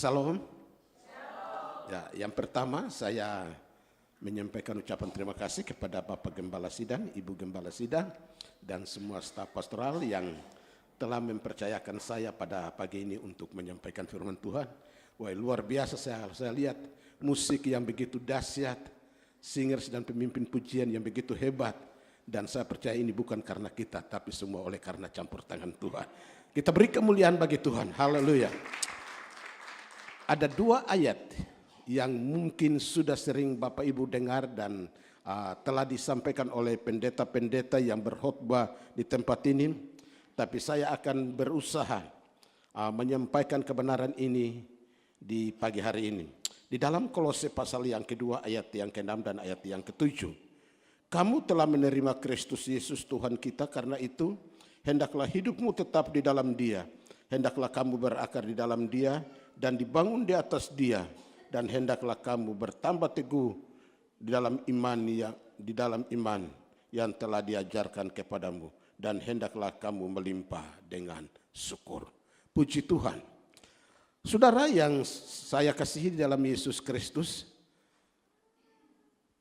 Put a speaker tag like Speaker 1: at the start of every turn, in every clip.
Speaker 1: Salam. Ya, yang pertama saya menyampaikan ucapan terima kasih kepada Bapak Gembala Sidang, Ibu Gembala Sidang, dan semua staf pastoral yang telah mempercayakan saya pada pagi ini untuk menyampaikan firman Tuhan. Wah, luar biasa saya lihat musik yang begitu dahsyat, singers dan pemimpin pujian yang begitu hebat. Dan saya percaya ini bukan karena kita, tapi semua oleh karena campur tangan Tuhan. Kita beri kemuliaan bagi Tuhan. Haleluya. Ada dua ayat yang mungkin sudah sering Bapak Ibu dengar dan telah disampaikan oleh pendeta-pendeta yang berkhotbah di tempat ini. Tapi saya akan berusaha menyampaikan kebenaran ini di pagi hari ini. Di dalam Kolose pasal yang kedua ayat yang ke-6 dan ayat yang ke-7. Kamu telah menerima Kristus Yesus Tuhan kita, karena itu hendaklah hidupmu tetap di dalam Dia. Hendaklah kamu berakar di dalam Dia dan dibangun di atas Dia. Dan hendaklah kamu bertambah teguh di dalam iman yang telah diajarkan kepadamu. Dan hendaklah kamu melimpah dengan syukur. Puji Tuhan. Saudara yang saya kasihi dalam Yesus Kristus,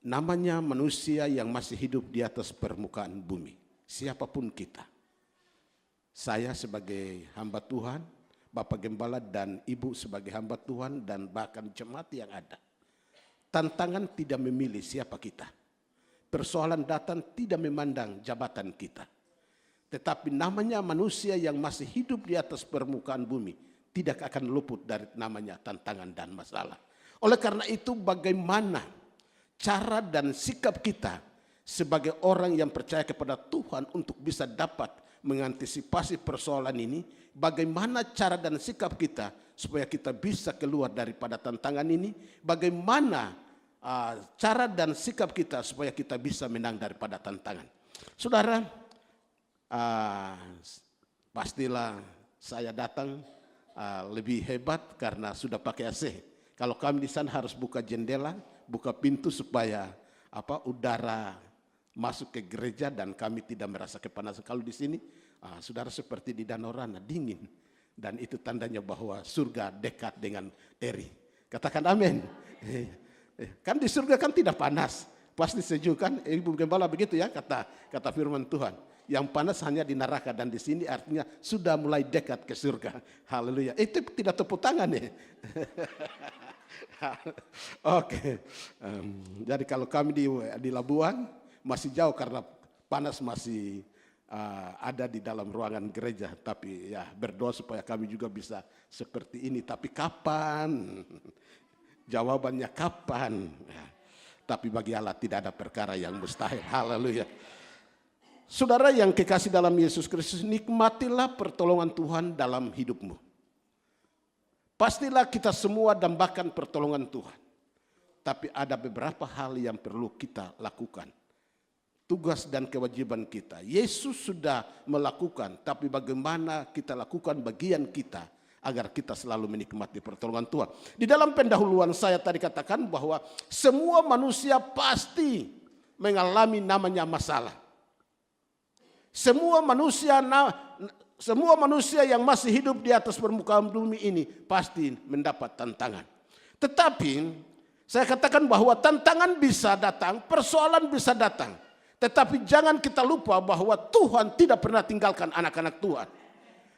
Speaker 1: namanya manusia yang masih hidup di atas permukaan bumi. Siapapun kita. Saya sebagai hamba Tuhan, Bapak Gembala dan Ibu sebagai hamba Tuhan, dan bahkan jemaat yang ada. Tantangan tidak memilih siapa kita. Persoalan datang tidak memandang jabatan kita. Tetapi namanya manusia yang masih hidup di atas permukaan bumi tidak akan luput dari namanya tantangan dan masalah. Oleh karena itu, bagaimana cara dan sikap kita sebagai orang yang percaya kepada Tuhan untuk bisa dapat mengantisipasi persoalan ini, bagaimana cara dan sikap kita supaya kita bisa keluar daripada tantangan ini, bagaimana cara dan sikap kita supaya kita bisa menang daripada tantangan. Saudara, pastilah saya datang lebih hebat karena sudah pakai AC. Kalau kami di sana harus buka jendela, buka pintu supaya udara masuk ke gereja dan kami tidak merasa kepanasan. Kalau di sini, saudara, seperti di Danau Rana, dingin. Dan itu tandanya bahwa surga dekat dengan eri. Katakan amin. Kan di surga kan tidak panas, pasti sejuk kan? Ibu Gembala begitu ya, kata firman Tuhan. Yang panas hanya di neraka, dan di sini artinya sudah mulai dekat ke surga. Haleluya. Itu tidak tepuk tangan ya. Oke. Jadi kalau kami di Labuan masih jauh karena panas masih ada di dalam ruangan gereja. Tapi ya berdoa supaya kami juga bisa seperti ini. Tapi kapan? Jawabannya kapan? Ya. Tapi bagi Allah tidak ada perkara yang mustahil. Haleluya. Saudara yang kekasih dalam Yesus Kristus, nikmatilah pertolongan Tuhan dalam hidupmu. Pastilah kita semua dambakan pertolongan Tuhan. Tapi ada beberapa hal yang perlu kita lakukan. Tugas dan kewajiban kita. Yesus sudah melakukan, tapi bagaimana kita lakukan bagian kita agar kita selalu menikmati pertolongan Tuhan. Di dalam pendahuluan saya tadi katakan bahwa semua manusia pasti mengalami namanya masalah. Semua manusia yang masih hidup di atas permukaan bumi ini pasti mendapat tantangan. Tetapi saya katakan bahwa tantangan bisa datang, persoalan bisa datang. Tetapi jangan kita lupa bahwa Tuhan tidak pernah tinggalkan anak-anak Tuhan.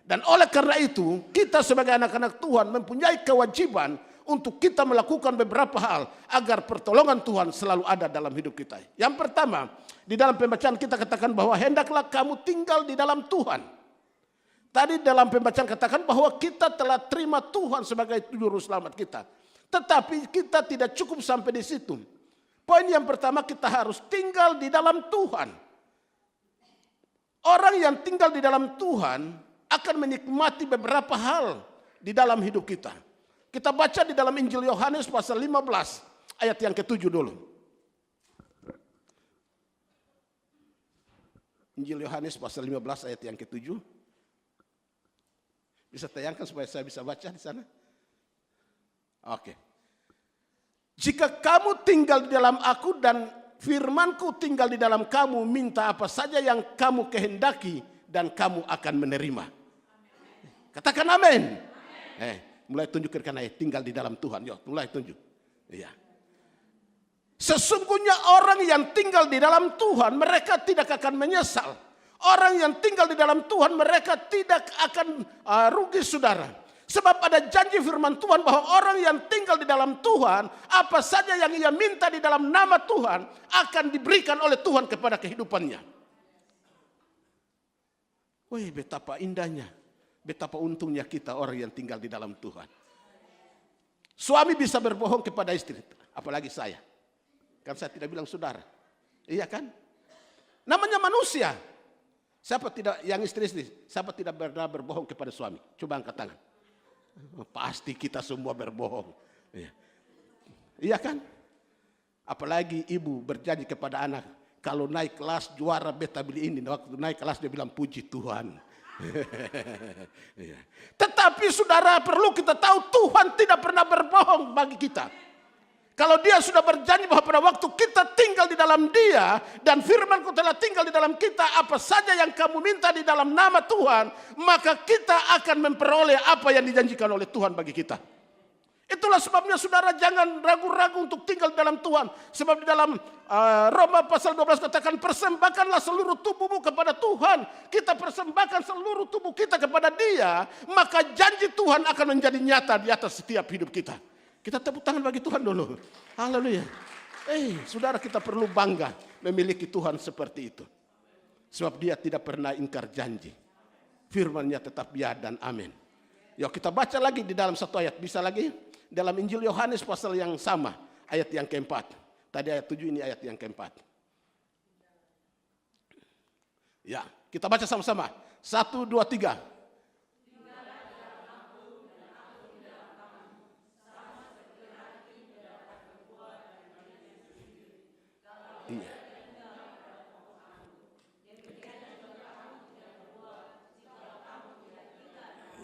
Speaker 1: Dan oleh karena itu, kita sebagai anak-anak Tuhan mempunyai kewajiban untuk kita melakukan beberapa hal agar pertolongan Tuhan selalu ada dalam hidup kita. Yang pertama, di dalam pembacaan kita katakan bahwa hendaklah kamu tinggal di dalam Tuhan. Tadi dalam pembacaan katakan bahwa kita telah terima Tuhan sebagai juru selamat kita. Tetapi kita tidak cukup sampai di situ. Poin yang pertama, kita harus tinggal di dalam Tuhan. Orang yang tinggal di dalam Tuhan akan menikmati beberapa hal di dalam hidup kita. Kita baca di dalam Injil Yohanes pasal 15 ayat yang ke-7 dulu. Injil Yohanes pasal 15 ayat yang ke-7. Bisa tayangkan supaya saya bisa baca di sana? Oke. Jika kamu tinggal di dalam aku dan firmanku tinggal di dalam kamu, minta apa saja yang kamu kehendaki dan kamu akan menerima. Katakan amin. Mulai tunjuk kiri kanan ayat, tinggal di dalam Tuhan. Yo, mulai tunjuk. Iya. Sesungguhnya orang yang tinggal di dalam Tuhan, mereka tidak akan menyesal. Orang yang tinggal di dalam Tuhan, mereka tidak akan rugi, saudara. Sebab ada janji firman Tuhan bahwa orang yang tinggal di dalam Tuhan, apa saja yang ia minta di dalam nama Tuhan, akan diberikan oleh Tuhan kepada kehidupannya. Wih, betapa indahnya, betapa untungnya kita orang yang tinggal di dalam Tuhan. Suami bisa berbohong kepada istri, apalagi saya. Kan saya tidak bilang saudara. Iya kan? Namanya manusia. Siapa tidak, yang istri-istri, siapa tidak pernah berbohong kepada suami? Coba angkat tangan. Pasti kita semua berbohong. Iya, iya kan? Apalagi ibu berjanji kepada anak, kalau naik kelas juara beta beli ini. Waktu naik kelas dia bilang puji Tuhan. Tetapi saudara, perlu kita tahu Tuhan tidak pernah berbohong bagi kita. Kalau dia sudah berjanji bahwa pada waktu kita tinggal di dalam dia, dan firman-Ku telah tinggal di dalam kita, apa saja yang kamu minta di dalam nama Tuhan, maka kita akan memperoleh apa yang dijanjikan oleh Tuhan bagi kita. Itulah sebabnya saudara, jangan ragu-ragu untuk tinggal di dalam Tuhan. Sebab di dalam Roma pasal 12 katakan, persembahkanlah seluruh tubuhmu kepada Tuhan. Kita persembahkan seluruh tubuh kita kepada Dia, maka janji Tuhan akan menjadi nyata di atas setiap hidup kita. Kita tepuk tangan bagi Tuhan dulu. Haleluya. Saudara, kita perlu bangga memiliki Tuhan seperti itu. Sebab Dia tidak pernah ingkar janji. Firman-Nya tetap ya dan amin. Yuk kita baca lagi di dalam satu ayat. Bisa lagi? Dalam Injil Yohanes pasal yang sama. Ayat yang keempat. Tadi ayat 7, ini ayat yang keempat. Ya, kita baca sama-sama. 1, 2, 3.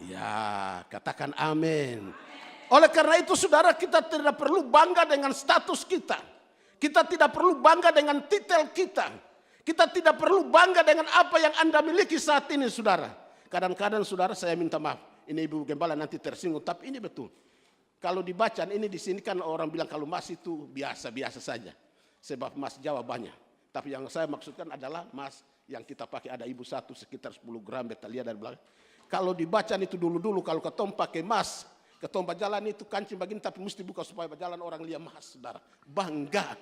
Speaker 1: Ya, katakan amin. Oleh karena itu saudara, kita tidak perlu bangga dengan status kita. Kita tidak perlu bangga dengan titel kita. Kita tidak perlu bangga dengan apa yang Anda miliki saat ini, saudara. Kadang-kadang saudara, saya minta maaf. Ini Ibu Gembala nanti tersinggung, tapi ini betul. Kalau dibaca ini di sini kan orang bilang kalau emas itu biasa-biasa saja. Sebab emas Jawa banyak. Tapi yang saya maksudkan adalah emas yang kita pakai, ada ibu satu sekitar 10 gram, beta lihat dari belakang. Kalau dibaca itu dulu-dulu, kalau ketom pakai emas, ketom berjalan itu kancing begini, tapi mesti buka supaya berjalan orang lihat emas, saudara. Bangga.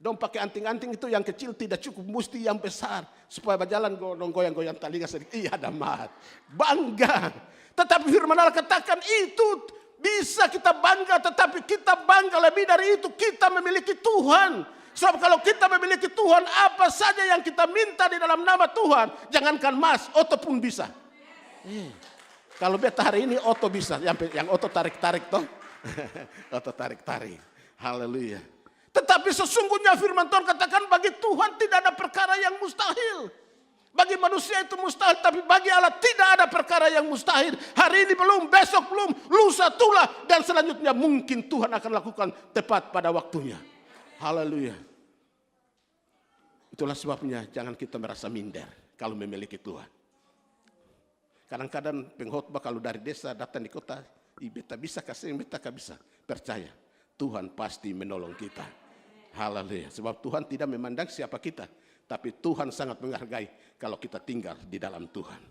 Speaker 1: Dong pakai anting-anting itu yang kecil tidak cukup, mesti yang besar. Supaya berjalan goyang-goyang telinga sedikit, iya ada emas. Bangga. Tetapi firman Allah katakan itu bisa kita bangga, tetapi kita bangga lebih dari itu, kita memiliki Tuhan. Sebab kalau kita memiliki Tuhan, apa saja yang kita minta di dalam nama Tuhan, jangankan emas, oto pun bisa. Kalau beta hari ini oto bisa, yang oto tarik-tarik toh. Oto tarik-tarik. Haleluya. Tetapi sesungguhnya firman Tuhan katakan bagi Tuhan tidak ada perkara yang mustahil. Bagi manusia itu mustahil, tapi bagi Allah tidak ada perkara yang mustahil. Hari ini belum, besok belum, lusa tulah, dan selanjutnya mungkin Tuhan akan lakukan tepat pada waktunya. Haleluya. Itulah sebabnya jangan kita merasa minder kalau memiliki Tuhan. Kadang-kadang pengkhotbah kalau dari desa datang di kota, beta bisa kasih, beta bisa. Percaya, Tuhan pasti menolong kita. Haleluya. Sebab Tuhan tidak memandang siapa kita, tapi Tuhan sangat menghargai kalau kita tinggal di dalam Tuhan.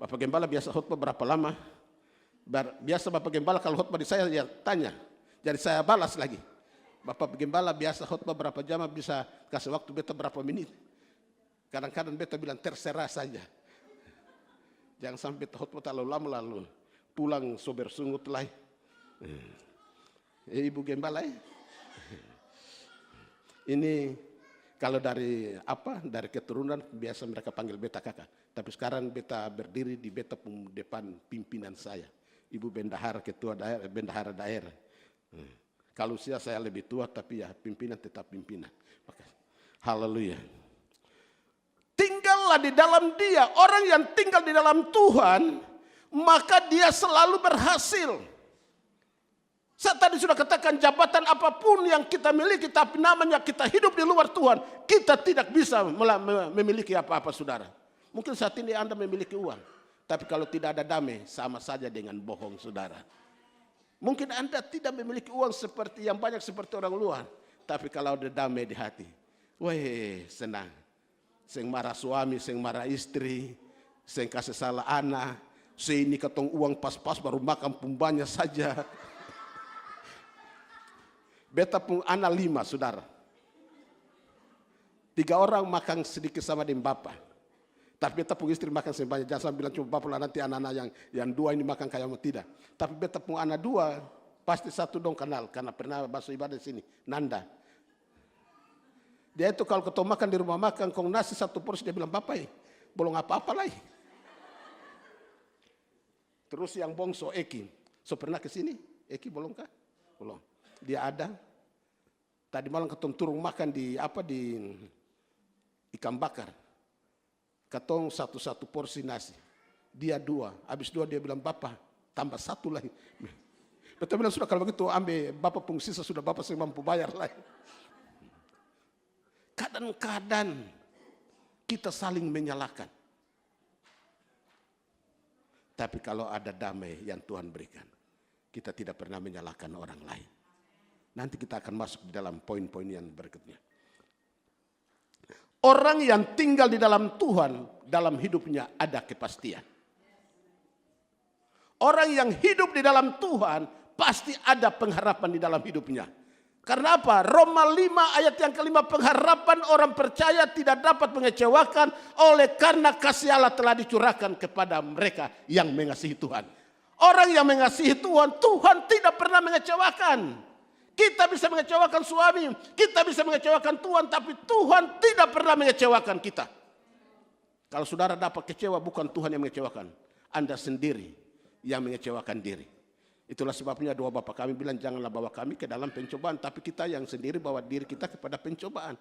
Speaker 1: Bapak Gembala biasa khotbah berapa lama? Biasa Bapak Gembala kalau khotbah di saya ya tanya, jadi saya balas lagi. Bapak Gembala biasa khotbah berapa jam, bisa kasih waktu beta berapa menit. Kadang-kadang beta bilang terserah saja. Jangan sampai beta khotbah terlalu lama lalu pulang sober sungut lah. Ibu Gembala ini kalau dari dari keturunan biasa mereka panggil beta kakak. Tapi sekarang beta berdiri di beta depan pimpinan saya. Ibu bendahara, ketua daerah, bendahara daerah. Kalau usia saya lebih tua, tapi ya pimpinan tetap pimpinan. Haleluya. Tinggallah di dalam Dia. Orang yang tinggal di dalam Tuhan, maka dia selalu berhasil. Saya tadi sudah katakan, jabatan apapun yang kita miliki, tapi namanya kita hidup di luar Tuhan, kita tidak bisa memiliki apa-apa, saudara. Mungkin saat ini Anda memiliki uang, Tapi kalau tidak ada damai, sama saja dengan bohong, saudara. Mungkin Anda tidak memiliki uang seperti yang banyak seperti orang luar. Tapi kalau ada damai di hati, weh, senang. Seng marah suami, seng marah istri, seng kasih salah anak. Ini ketong uang pas-pas baru makan pumbanya saja. Beta pun anak 5, saudara. 3 orang makan sedikit sama dengan bapak. Tapi beta pun istri makan sebanyak. Jangan bilang cuma bapak lah, nanti anak-anak yang 2 ini makan kayak tidak. Tapi beta pun anak 2, pasti 1 dong kenal. Karena pernah masuk ibadah di sini. Nanda. Dia itu kalau ketemu makan di rumah makan, kong nasi 1 porsi, dia bilang, bapak belum apa-apa lagi. Terus yang bongso Eki. So pernah ke sini? Eki belum kah? Belum. Dia ada. Tadi malam ketemu turun makan di ikan bakar. Katong 1 porsi nasi. Dia 2. Habis 2 dia bilang, bapak tambah 1 lagi. Betul bilang, sudah kalau begitu ambil bapak pun sisa, sudah bapak saya mampu bayar lagi. Kadang-kadang kita saling menyalahkan. Tapi kalau ada damai yang Tuhan berikan, kita tidak pernah menyalahkan orang lain. Nanti kita akan masuk di dalam poin-poin yang berikutnya. Orang yang tinggal di dalam Tuhan, dalam hidupnya ada kepastian. Orang yang hidup di dalam Tuhan, pasti ada pengharapan di dalam hidupnya. Karena apa? Roma 5 ayat yang kelima, pengharapan orang percaya tidak dapat mengecewakan oleh karena kasih Allah telah dicurahkan kepada mereka yang mengasihi Tuhan. Orang yang mengasihi Tuhan, Tuhan tidak pernah mengecewakan. Kita bisa mengecewakan suami, kita bisa mengecewakan Tuhan, tapi Tuhan tidak pernah mengecewakan kita. Kalau saudara dapat kecewa, bukan Tuhan yang mengecewakan, Anda sendiri yang mengecewakan diri. Itulah sebabnya doa Bapa kami bilang, janganlah bawa kami ke dalam pencobaan, tapi kita yang sendiri bawa diri kita kepada pencobaan.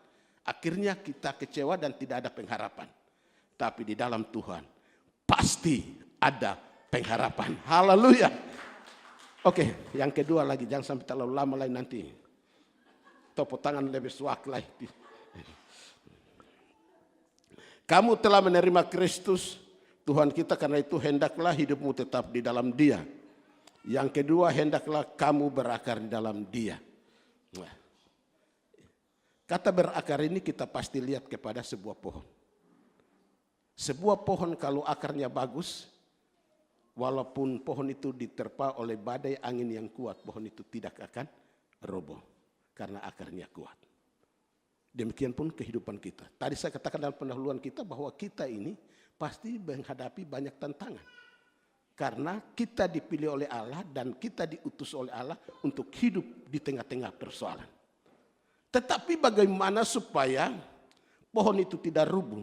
Speaker 1: Akhirnya kita kecewa dan tidak ada pengharapan. Tapi di dalam Tuhan pasti ada pengharapan. Haleluya. Oke, yang kedua lagi, jangan sampai terlalu lama lagi nanti. Tepuk tangan lebih suak lagi. Kamu telah menerima Kristus, Tuhan kita, karena itu hendaklah hidupmu tetap di dalam Dia. Yang kedua, hendaklah kamu berakar di dalam Dia. Nah, kata berakar ini kita pasti lihat kepada sebuah pohon. Sebuah pohon kalau akarnya bagus, walaupun pohon itu diterpa oleh badai angin yang kuat, pohon itu tidak akan roboh karena akarnya kuat. Demikian pun kehidupan kita. Tadi saya katakan dalam pendahuluan kita bahwa kita ini pasti menghadapi banyak tantangan. Karena kita dipilih oleh Allah dan kita diutus oleh Allah untuk hidup di tengah-tengah persoalan. Tetapi bagaimana supaya pohon itu tidak rubuh?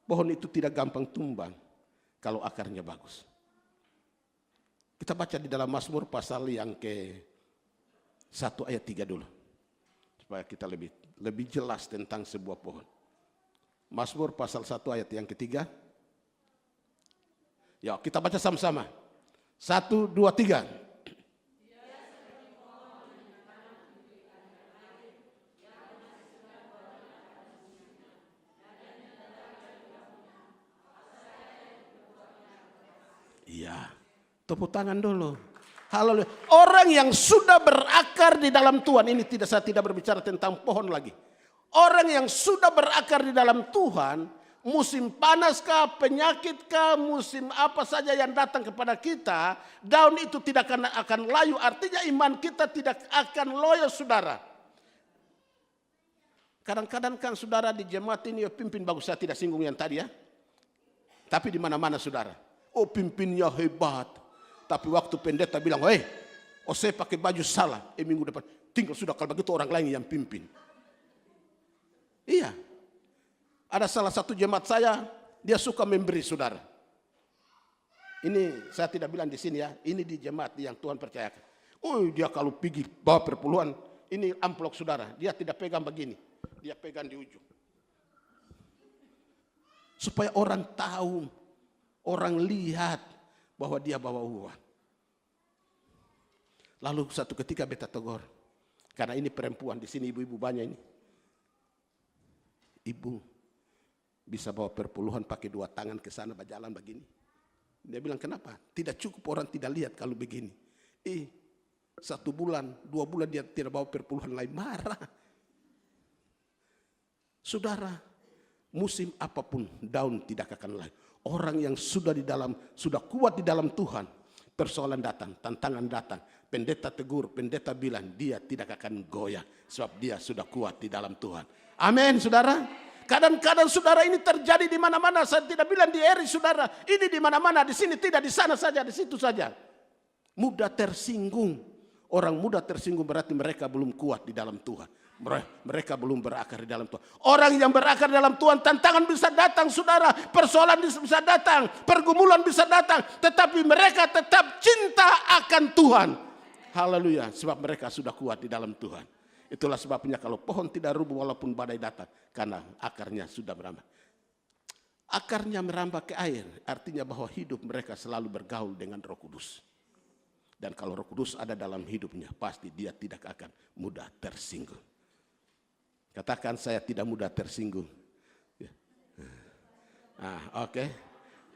Speaker 1: Pohon itu tidak gampang tumbang kalau akarnya bagus. Kita baca di dalam Mazmur pasal yang ke-1 ayat 3 dulu. Supaya kita lebih jelas tentang sebuah pohon. Mazmur pasal 1 ayat yang ketiga. Ya, kita baca sama-sama. 1, 2, 3. Iya, tepuk tangan dulu. Haleluya. Orang yang sudah berakar di dalam Tuhan, ini saya tidak berbicara tentang pohon lagi. Orang yang sudah berakar di dalam Tuhan, musim panas kah, penyakit kah, musim apa saja yang datang kepada kita, daun itu tidak akan layu. Artinya iman kita tidak akan loyo, saudara. Kadang-kadang kan saudara di jemaat ini pimpin bagus, saya tidak singgung yang tadi ya. Tapi di mana-mana saudara. Oh, pimpinnya hebat. Tapi waktu pendeta bilang, saya pakai baju salah. Minggu depan tinggal sudah, kalau begitu orang lain yang pimpin. Iya. Ada salah satu jemaat saya, dia suka memberi saudara. Ini saya tidak bilang di sini ya. Ini di jemaat yang Tuhan percayakan. Oh, dia kalau pergi bawa perpuluhan, ini amplop saudara. Dia tidak pegang begini. Dia pegang di ujung. Supaya orang tahu, orang lihat bahwa dia bawa uang. Lalu satu ketika beta tegur, karena ini perempuan di sini, ibu-ibu banyak ini. Ibu, bisa bawa perpuluhan pakai 2 tangan ke sana berjalan begini. Dia bilang, kenapa? Tidak cukup orang tidak lihat kalau begini. 1 bulan, 2 bulan dia tidak bawa perpuluhan lain, marah. Saudara, musim apapun daun tidak akan lain. Orang yang sudah kuat di dalam Tuhan, persoalan datang, tantangan datang, pendeta tegur, pendeta bilang dia tidak akan goyah sebab dia sudah kuat di dalam Tuhan. Amin, saudara. Kadang-kadang saudara ini terjadi di mana-mana. Saya tidak bilang di Eri, saudara. Ini di mana-mana, di sini tidak, di sana saja, di situ saja. Mudah tersinggung. Orang mudah tersinggung berarti mereka belum kuat di dalam Tuhan. Mereka belum berakar di dalam Tuhan. Orang yang berakar di dalam Tuhan, tantangan bisa datang, saudara. Persoalan bisa datang, pergumulan bisa datang. Tetapi mereka tetap cinta akan Tuhan. Haleluya, sebab mereka sudah kuat di dalam Tuhan. Itulah sebabnya kalau pohon tidak rubuh walaupun badai datang, karena akarnya sudah merambah. Akarnya merambah ke air, artinya bahwa hidup mereka selalu bergaul dengan Roh Kudus. Dan kalau Roh Kudus ada dalam hidupnya, pasti dia tidak akan mudah tersinggung. Katakan, saya tidak mudah tersinggung. Oke.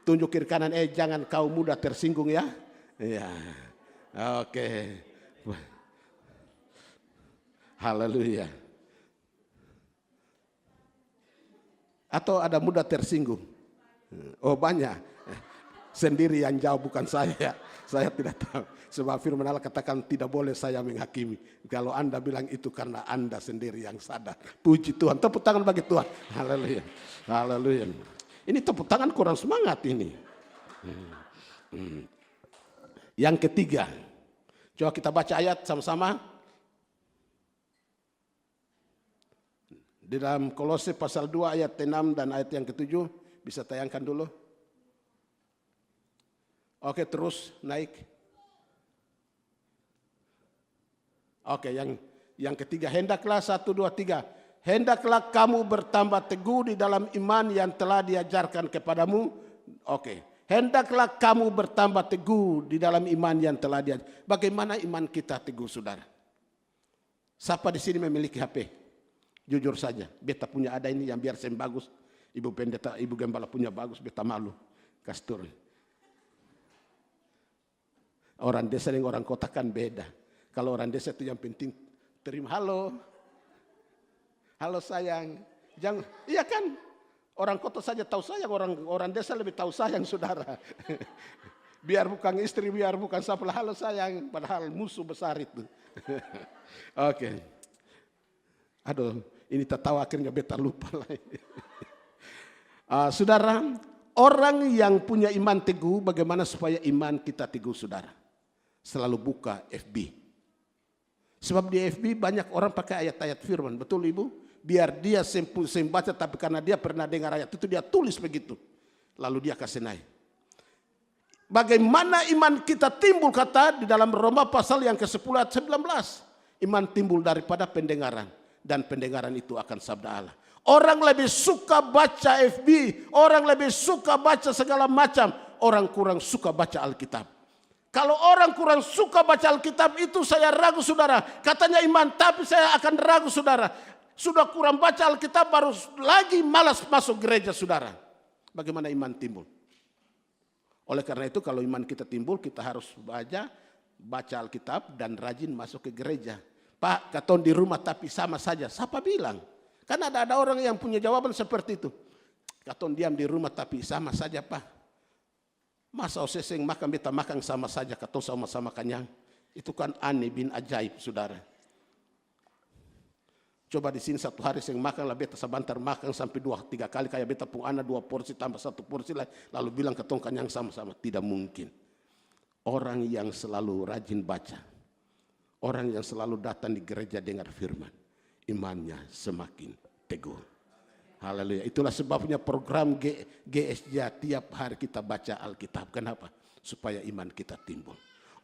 Speaker 1: Tunjuk kiri kanan, jangan kau mudah tersinggung ya. Ya. Oke. Haleluya. Atau ada mudah tersinggung? Oh banyak. Sendiri yang jauh, bukan saya. Saya tidak tahu. Sebab firman Allah katakan tidak boleh saya menghakimi. Kalau Anda bilang itu karena Anda sendiri yang sadar. Puji Tuhan. Tepuk tangan bagi Tuhan. Haleluya. Haleluya. Ini tepuk tangan kurang semangat ini. Yang ketiga. Coba kita baca ayat sama-sama. Di dalam Kolose pasal 2 ayat 6 dan ayat yang ke-7. Bisa tayangkan dulu. Oke, terus naik. Oke, yang ketiga. Hendaklah 1, 2, 3. Hendaklah kamu bertambah teguh di dalam iman yang telah diajarkan kepadamu. Oke. Hendaklah kamu bertambah teguh di dalam iman yang telah diajarkan. Bagaimana iman kita teguh, saudara? Siapa di sini memiliki HP? Jujur saja, beta punya ada ini yang biar saya bagus. Ibu pendeta, ibu gembala punya bagus, beta malu. Kastur. Orang desa dengan orang kota kan beda. Kalau orang desa itu yang penting terima halo. Halo sayang. Jangan, iya kan? Orang kota saja tahu sayang, orang desa lebih tahu sayang, saudara. Biar bukan istri, biar bukan siapa, halo sayang, padahal musuh besar itu. Oke. Aduh, ini tertawa akhirnya beta lupa lagi. Saudara, orang yang punya iman teguh, bagaimana supaya iman kita teguh, saudara? Selalu buka FB. Sebab di FB banyak orang pakai ayat-ayat firman, betul ibu? Biar dia sembaca, tapi karena dia pernah dengar ayat itu dia tulis begitu. Lalu dia kasih naik. Bagaimana iman kita timbul, kata di dalam Roma pasal yang ke-10 ayat 19. Iman timbul daripada pendengaran. Dan pendengaran itu akan sabda Allah. Orang lebih suka baca FB, orang lebih suka baca segala macam, orang kurang suka baca Alkitab. Kalau orang kurang suka baca Alkitab itu saya ragu, saudara. Katanya iman, tapi saya akan ragu, saudara. Sudah kurang baca Alkitab baru lagi malas masuk gereja, saudara. Bagaimana iman timbul? Oleh karena itu kalau iman kita timbul, kita harus baca Alkitab dan rajin masuk ke gereja. Pak, katon di rumah tapi sama saja. Siapa bilang? Kan ada orang yang punya jawaban seperti itu. Katon diam di rumah tapi sama saja, Pak. Masa oseseng makan beta makan sama saja, katon sama-sama kenyang. Itu kan aneh bin ajaib, saudara. Coba di sini satu hari seng makan lah beta sebentar makan sampai 2-3 kali kayak beta pun anak 2 porsi tambah 1 porsi lah, lalu bilang katon kenyang sama-sama. Tidak mungkin. Orang yang selalu rajin baca, orang yang selalu datang di gereja dengar firman, imannya semakin teguh. Haleluya. Itulah sebabnya program GSJ tiap hari kita baca Alkitab. Kenapa? Supaya iman kita timbul.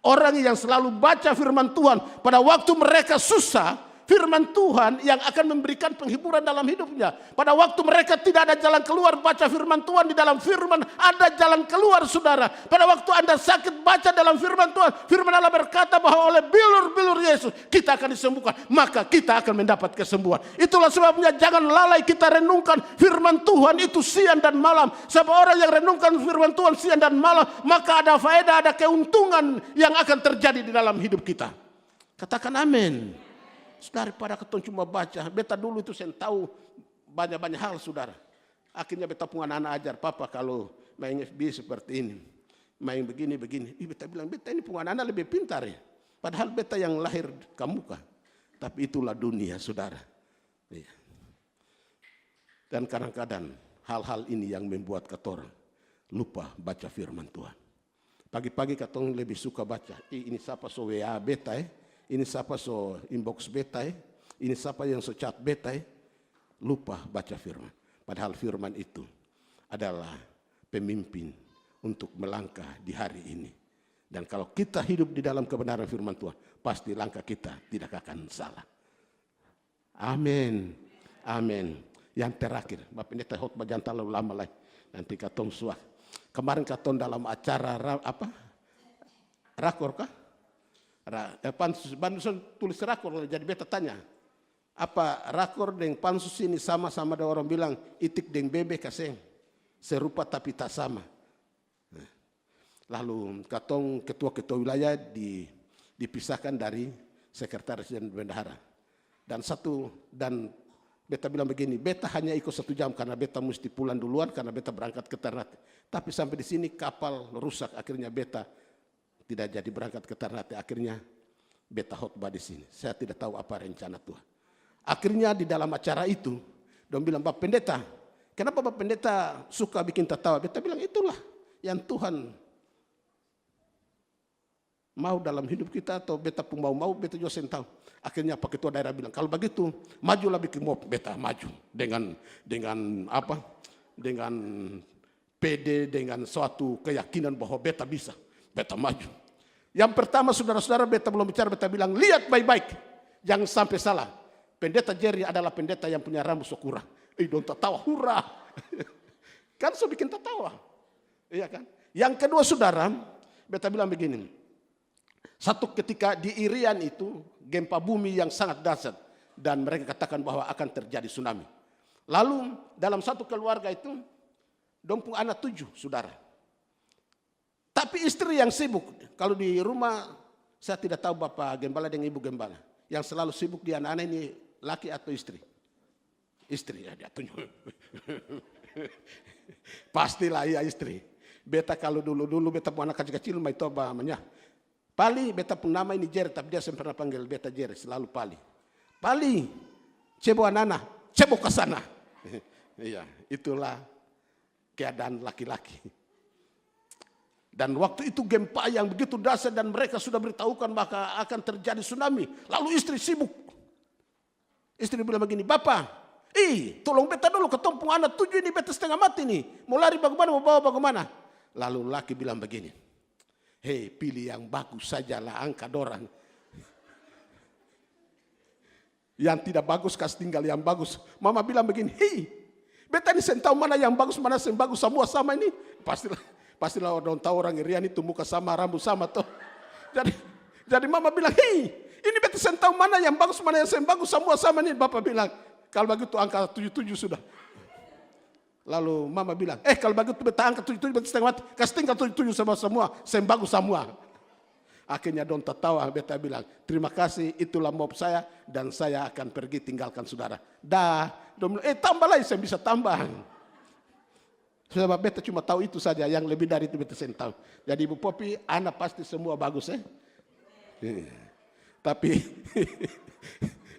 Speaker 1: Orang yang selalu baca firman Tuhan, pada waktu mereka susah, firman Tuhan yang akan memberikan penghiburan dalam hidupnya. Pada waktu mereka tidak ada jalan keluar, baca firman Tuhan. Di dalam firman ada jalan keluar, saudara. Pada waktu Anda sakit, baca dalam firman Tuhan. Firman Allah berkata bahwa oleh bilur-bilur Yesus kita akan disembuhkan, maka kita akan mendapat kesembuhan. Itulah sebabnya jangan lalai kita renungkan firman Tuhan itu siang dan malam. Sebab orang yang renungkan firman Tuhan siang dan malam, maka ada faedah, ada keuntungan yang akan terjadi di dalam hidup kita. Katakan amin. Daripada ketong cuma baca, beta dulu itu saya tahu banyak-banyak hal, saudara. Akhirnya beta pun anak-anak ajar, papa kalau main FB seperti ini, main begini. Beta bilang, beta ini pun anak-anak lebih pintar ya. Padahal beta yang lahir ke muka. Tapi itulah dunia, saudara. Iya. Dan kadang-kadang hal-hal ini yang membuat katorang lupa baca firman Tuhan. Pagi-pagi katong lebih suka baca, ini siapa so WA beta ini siapa so inbox beta ini siapa yang so chat beta lupa baca firman. Padahal firman itu adalah pemimpin untuk melangkah di hari ini. Dan kalau kita hidup di dalam kebenaran firman Tuhan, pasti langkah kita tidak akan salah. Amin. Amin. Yang terakhir, Bapak Pendeta khotbah jangan terlalu lama lagi. Nanti katong suah. Kemarin katong dalam acara apa? Rakor kah? Pansus tulis rakor, jadi beta tanya. Apa rakor dengan pansus ini sama-sama, ada orang bilang itik dengan bebe kaseng. Serupa tapi tak sama. Lalu katong ketua-ketua wilayah dipisahkan dari sekretaris dan bendahara. Dan beta bilang begini, beta hanya ikut 1 jam karena beta mesti pulang duluan karena beta berangkat ke Ternate. Tapi sampai di sini kapal rusak, akhirnya beta tidak jadi berangkat ke Ternate. Akhirnya beta khotbah di sini. Saya tidak tahu apa rencana Tuhan. Akhirnya di dalam acara itu, dia bilang, Bapak Pendeta, kenapa Bapak Pendeta suka bikin tertawa? Beta bilang, itulah yang Tuhan mau dalam hidup kita, atau beta pun mau beta juga tahu. Akhirnya Pak Ketua Daerah bilang, kalau begitu majulah bikin mob. Beta maju dengan apa? Dengan PD, dengan suatu keyakinan bahwa beta bisa. Beta maju. Yang pertama, saudara-saudara, beta belum bicara, beta bilang, lihat baik-baik, jangan sampai salah. Pendeta Jerry adalah pendeta yang punya rambut sokura. Dong tertawa, hurrah. Kan so bikin tertawa. Iya kan? Yang kedua, saudara, beta bilang begini. Satu ketika di Irian itu, gempa bumi yang sangat dahsyat. Dan mereka katakan bahwa akan terjadi tsunami. Lalu dalam satu keluarga itu, dong punya anak 7, saudara. Tapi istri yang sibuk. Kalau di rumah, saya tidak tahu Bapak Gembala dengan Ibu Gembala. Yang selalu sibuk di anak-anak ini, laki atau istri? Istri, ya dia tunjuk. Pastilah ya istri. Beta kalau dulu beta punya anak kecil-kecil, mai toba namanya. Pali, beta pun nama ini Jerry, tapi dia saya pernah panggil beta Jerry, selalu Pali. Pali, cebo anana, cebo ke sana. Iya, itulah keadaan laki-laki. Dan waktu itu gempa yang begitu dahsyat dan mereka sudah beritahukan maka akan terjadi tsunami. Lalu istri sibuk. Istri bilang begini, Bapak, tolong beta dulu, ketumpung anak 7 ini beta setengah mati nih. Mau lari bagaimana, mau bawa bagaimana. Lalu laki bilang begini, hei pilih yang bagus sajalah, angkat orang. Yang tidak bagus kasih tinggal yang bagus. Mama bilang begini, beta ini saya tahu mana yang bagus, mana yang bagus, semua sama ini. Pastilah orang tahu orang Irian itu muka sama, rambut sama toh. Jadi mama bilang, ini beta saya tahu mana yang bagus, mana yang bagus, semua sama ini. Bapak bilang, kalau begitu angka 77 sudah. Lalu mama bilang, kalau begitu beta angka 77 beta setengah mati, kasih tinggal 77 sama semua, yang bagus semua. Akhirnya don tertawa, beta bilang, terima kasih, itulah mob saya dan saya akan pergi tinggalkan saudara. Don bilang, tambah lagi, saya bisa tambah. Sebab beta cuma tahu itu saja, yang lebih dari itu beta saya tahu. Jadi Ibu Popi, anak pasti semua bagus Tapi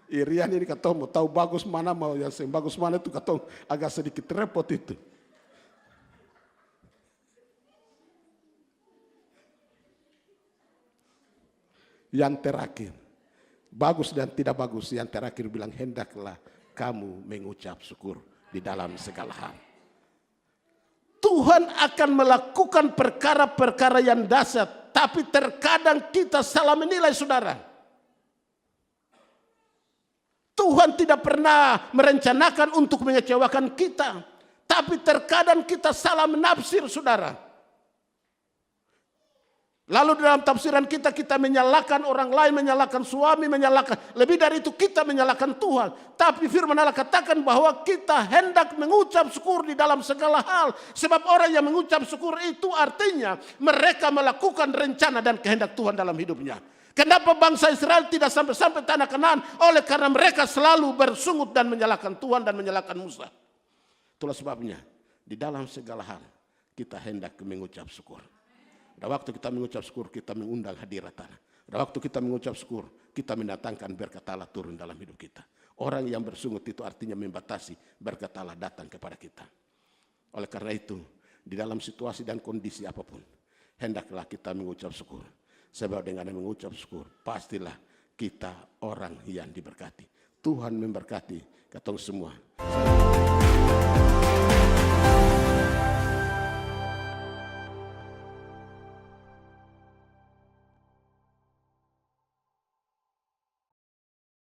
Speaker 1: Irian ini katong mau tahu bagus mana, mau yang bagus mana itu katong agak sedikit repot itu. Yang terakhir, bagus dan tidak bagus. Yang terakhir bilang, hendaklah kamu mengucap syukur di dalam segala hal. Tuhan akan melakukan perkara-perkara yang dahsyat, tapi terkadang kita salah menilai, saudara. Tuhan tidak pernah merencanakan untuk mengecewakan kita. Tapi terkadang kita salah menafsir, saudara. Lalu dalam tafsiran kita menyalahkan orang lain, menyalahkan suami, menyalahkan. Lebih dari itu kita menyalahkan Tuhan. Tapi firman Allah katakan bahwa kita hendak mengucap syukur di dalam segala hal. Sebab orang yang mengucap syukur itu artinya mereka melakukan rencana dan kehendak Tuhan dalam hidupnya. Kenapa bangsa Israel tidak sampai tanah Kanaan? Oleh karena mereka selalu bersungut dan menyalahkan Tuhan dan menyalahkan Musa. Itulah sebabnya di dalam segala hal kita hendak mengucap syukur. Pada waktu kita mengucap syukur, kita mengundang hadirat Allah. Pada waktu kita mengucap syukur, kita mendatangkan berkat Allah turun dalam hidup kita. Orang yang bersungut itu artinya membatasi berkat Allah datang kepada kita. Oleh karena itu, di dalam situasi dan kondisi apapun, hendaklah kita mengucap syukur. Sebab dengan mengucap syukur, pastilah kita orang yang diberkati. Tuhan memberkati kita semua.